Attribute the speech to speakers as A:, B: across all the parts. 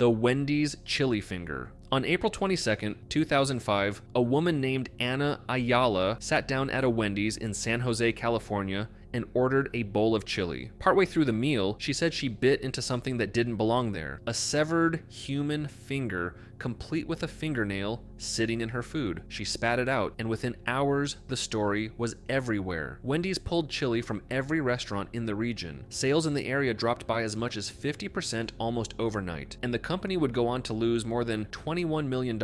A: The Wendy's Chili Finger. On April 22, 2005, a woman named Ana Ayala sat down at a Wendy's in San Jose, California, and ordered a bowl of chili. Partway through the meal, she said she bit into something that didn't belong there. A severed human finger, complete with a fingernail, sitting in her food. She spat it out, and within hours, the story was everywhere. Wendy's pulled chili from every restaurant in the region. Sales in the area dropped by as much as 50% almost overnight, and the company would go on to lose more than $21 million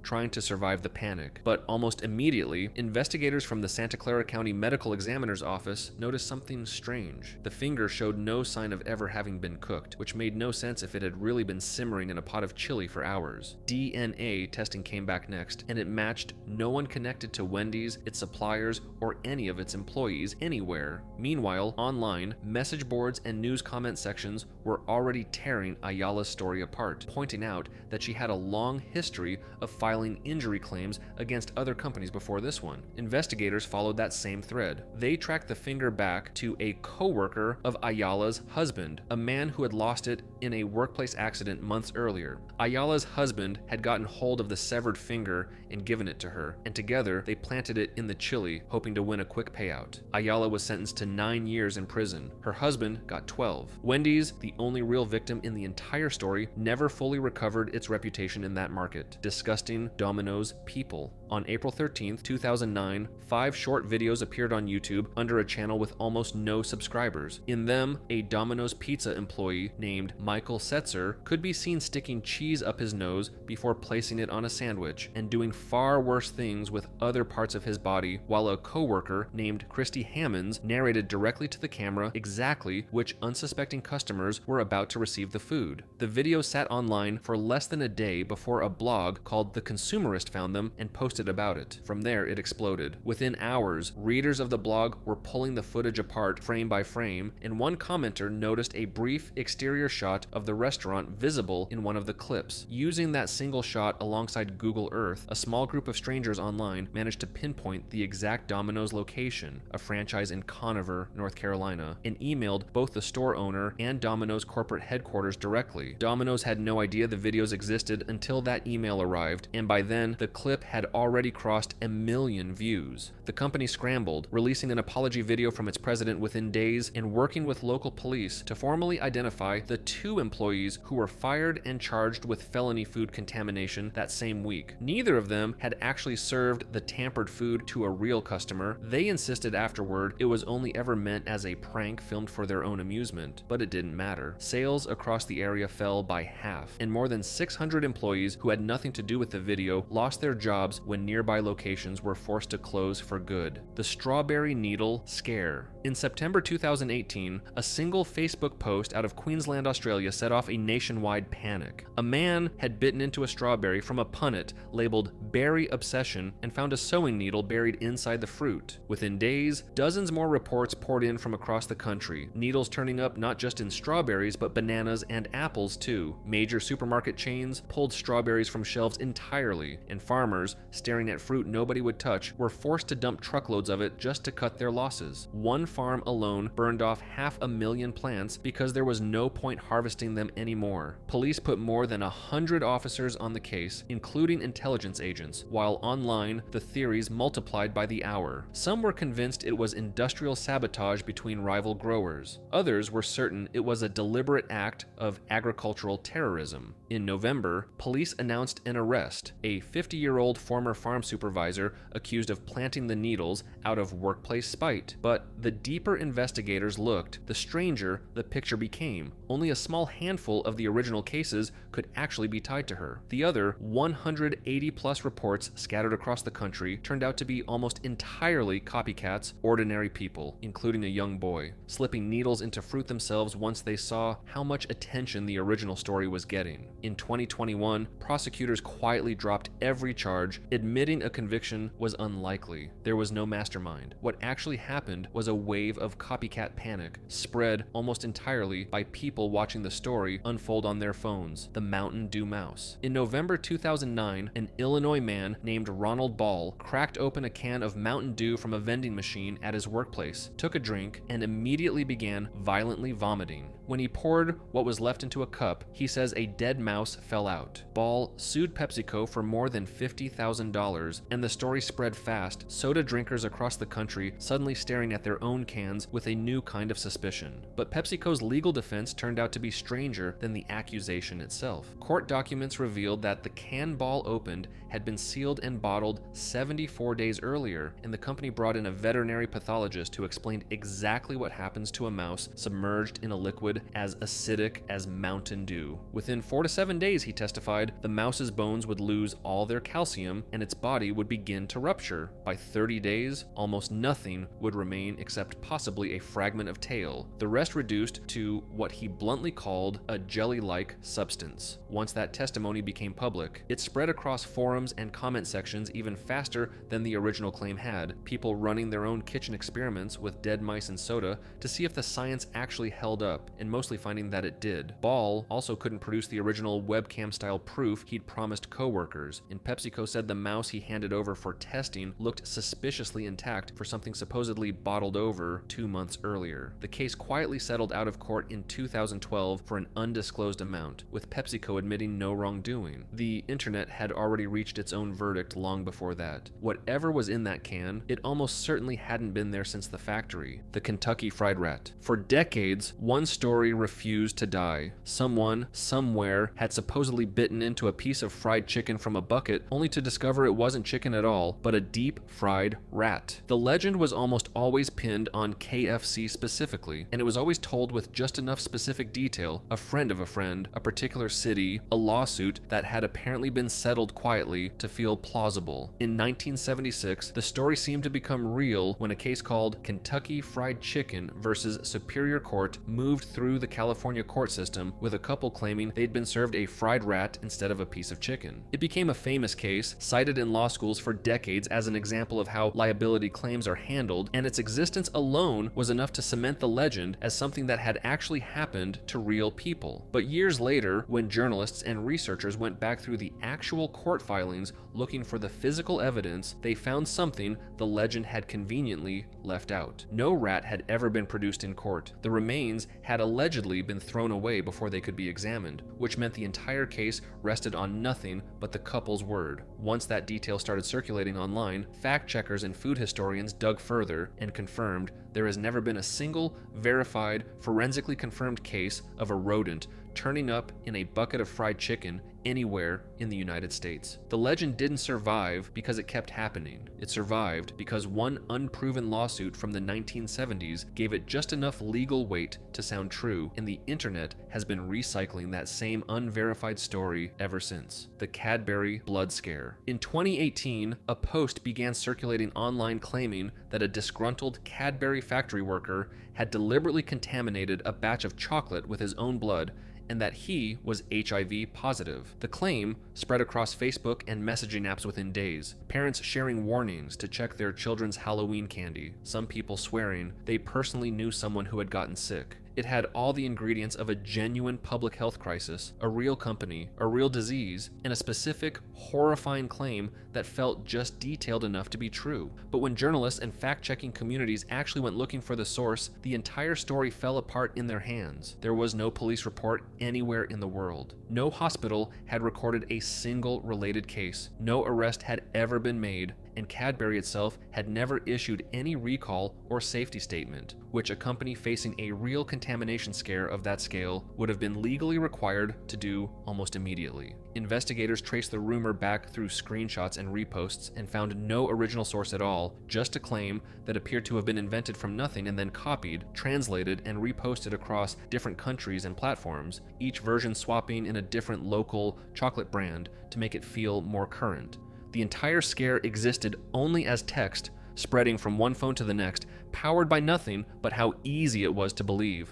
A: trying to survive the panic. But almost immediately, investigators from the Santa Clara County Medical Examiner's Office noticed something strange. The finger showed no sign of ever having been cooked, which made no sense if it had really been simmering in a pot of chili for hours. DNA testing came back next, and it matched no one connected to Wendy's, its suppliers, or any of its employees anywhere. Meanwhile, online, message boards and news comment sections were already tearing Ayala's story apart, pointing out that she had a long history of filing injury claims against other companies before this one. Investigators followed that same thread. They tracked the finger back to a co-worker of Ayala's husband, a man who had lost it in a workplace accident months earlier. Ayala's husband had gotten hold of the severed finger and given it to her, and together they planted it in the chili, hoping to win a quick payout. Ayala was sentenced to 9 years in prison. Her husband got 12. Wendy's, the only real victim in the entire story, never fully recovered its reputation in that market. Disgusting Domino's people. On April 13, 2009, 5 short videos appeared on YouTube under a channel with almost no subscribers. In them, a Domino's pizza employee named Michael Setzer could be seen sticking cheese up his nose before placing it on a sandwich, and doing far worse things with other parts of his body, while a co-worker named Christy Hammonds narrated directly to the camera exactly which unsuspecting customers were about to receive the food. The videos sat online for less than a day before a blog called The Consumerist found them and posted about it. From there, it exploded. Within hours, readers of the blog were pulling the footage apart frame by frame, and one commenter noticed a brief exterior shot of the restaurant visible in one of the clips. Using that single shot alongside Google Earth, a small group of strangers online managed to pinpoint the exact Domino's location, a franchise in Conover, North Carolina, and emailed both the store owner and Domino's corporate headquarters directly. Domino's had no idea the videos existed until that email arrived, and by then, the clip had already crossed 1 million views. The company scrambled, releasing an apology video from its president within days and working with local police to formally identify the 2 employees who were fired and charged with felony food contamination that same week. Neither of them had actually served the tampered food to a real customer. They insisted afterward it was only ever meant as a prank filmed for their own amusement, but it didn't matter. Sales across the area fell by half, and more than 600 employees who had nothing to do with the video lost their jobs when nearby locations were forced to close for good. The strawberry needle scare. In September 2018, a single Facebook post out of Queensland, Australia set off a nationwide panic. A man had bitten into a strawberry from a punnet labeled Berry Obsession and found a sewing needle buried inside the fruit. Within days, dozens more reports poured in from across the country, needles turning up not just in strawberries but bananas and apples too. Major supermarket chains pulled strawberries from shelves entirely, and farmers, staring at fruit nobody would touch, were forced to dump truckloads of it just to cut their losses. One farm alone burned off 500,000 plants because there was no point harvesting them anymore. Police put more than 100 officers on the case, including intelligence agents, while online, the theories multiplied by the hour. Some were convinced it was industrial sabotage between rival growers. Others were certain it was a deliberate act of agricultural terrorism. In November, police announced an arrest, a 50-year-old former farm supervisor accused of planting the needles out of workplace spite. But the deeper investigators looked, the stranger the picture became. Only a small handful of the original cases could actually be tied to her. The other 180-plus reports scattered across the country turned out to be almost entirely copycats, ordinary people, including a young boy, slipping needles into fruit themselves once they saw how much attention the original story was getting. In 2021, prosecutors quietly dropped every charge, admitting admitting a conviction was unlikely. There was no mastermind. What actually happened was a wave of copycat panic, spread almost entirely by people watching the story unfold on their phones, the Mountain Dew mouse. In November 2009, an Illinois man named Ronald Ball cracked open a can of Mountain Dew from a vending machine at his workplace, took a drink, and immediately began violently vomiting. When he poured what was left into a cup, he says a dead mouse fell out. Ball sued PepsiCo for more than $50,000, and the story spread fast, soda drinkers across the country suddenly staring at their own cans with a new kind of suspicion. But PepsiCo's legal defense turned out to be stranger than the accusation itself. Court documents revealed that the can Ball opened had been sealed and bottled 74 days earlier, and the company brought in a veterinary pathologist who explained exactly what happens to a mouse submerged in a liquid as acidic as Mountain Dew. Within 4 to 7 days, he testified, the mouse's bones would lose all their calcium and its body would begin to rupture. By 30 days, almost nothing would remain except possibly a fragment of tail, the rest reduced to what he bluntly called a jelly-like substance. Once that testimony became public, it spread across forums and comment sections even faster than the original claim had, people running their own kitchen experiments with dead mice and soda to see if the science actually held up, and mostly finding that it did. Ball also couldn't produce the original webcam-style proof he'd promised coworkers, and PepsiCo said the mouse he handed over for testing looked suspiciously intact for something supposedly bottled over 2 months earlier. The case quietly settled out of court in 2012 for an undisclosed amount, with PepsiCo admitting no wrongdoing. The internet had already reached its own verdict long before that. Whatever was in that can, it almost certainly hadn't been there since the factory. The Kentucky Fried Rat. For decades, one story refused to die. Someone, somewhere, had supposedly bitten into a piece of fried chicken from a bucket, only to discover it wasn't chicken at all, but a deep-fried rat. The legend was almost always pinned on KFC specifically, and it was always told with just enough specific detail, a friend of a friend, a particular city, a lawsuit that had apparently been settled quietly to feel plausible. In 1976, the story seemed to become real when a case called Kentucky Fried Chicken versus Superior Court moved through the California court system, with a couple claiming they'd been served a fried rat instead of a piece of chicken. It became a famous case, cited in law schools for decades as an example of how liability claims are handled, and its existence alone was enough to cement the legend as something that had actually happened to real people. But years later, when journalists and researchers went back through the actual court filings looking for the physical evidence, they found something the legend had conveniently left out. No rat had ever been produced in court. The remains had allegedly been thrown away before they could be examined, which meant the entire case rested on nothing but the couple's word. Once that detail started circulating online, fact checkers and food historians dug further and confirmed there has never been a single verified, forensically confirmed case of a rodent turning up in a bucket of fried chicken anywhere in the United States. The legend didn't survive because it kept happening. It survived because one unproven lawsuit from the 1970s gave it just enough legal weight to sound true, and the internet has been recycling that same unverified story ever since. The Cadbury blood scare. In 2018, a post began circulating online claiming that a disgruntled Cadbury factory worker had deliberately contaminated a batch of chocolate with his own blood and that he was HIV positive. The claim spread across Facebook and messaging apps within days, parents sharing warnings to check their children's Halloween candy, some people swearing they personally knew someone who had gotten sick. It had all the ingredients of a genuine public health crisis, a real company, a real disease, and a specific, horrifying claim that felt just detailed enough to be true. But when journalists and fact-checking communities actually went looking for the source, the entire story fell apart in their hands. There was no police report anywhere in the world. No hospital had recorded a single related case. No arrest had ever been made, and Cadbury itself had never issued any recall or safety statement, which a company facing a real contamination scare of that scale would have been legally required to do almost immediately. Investigators traced the rumor back through screenshots and reposts and found no original source at all, just a claim that appeared to have been invented from nothing and then copied, translated, and reposted across different countries and platforms, each version swapping in a different local chocolate brand to make it feel more current. The entire scare existed only as text, spreading from one phone to the next, powered by nothing but how easy it was to believe.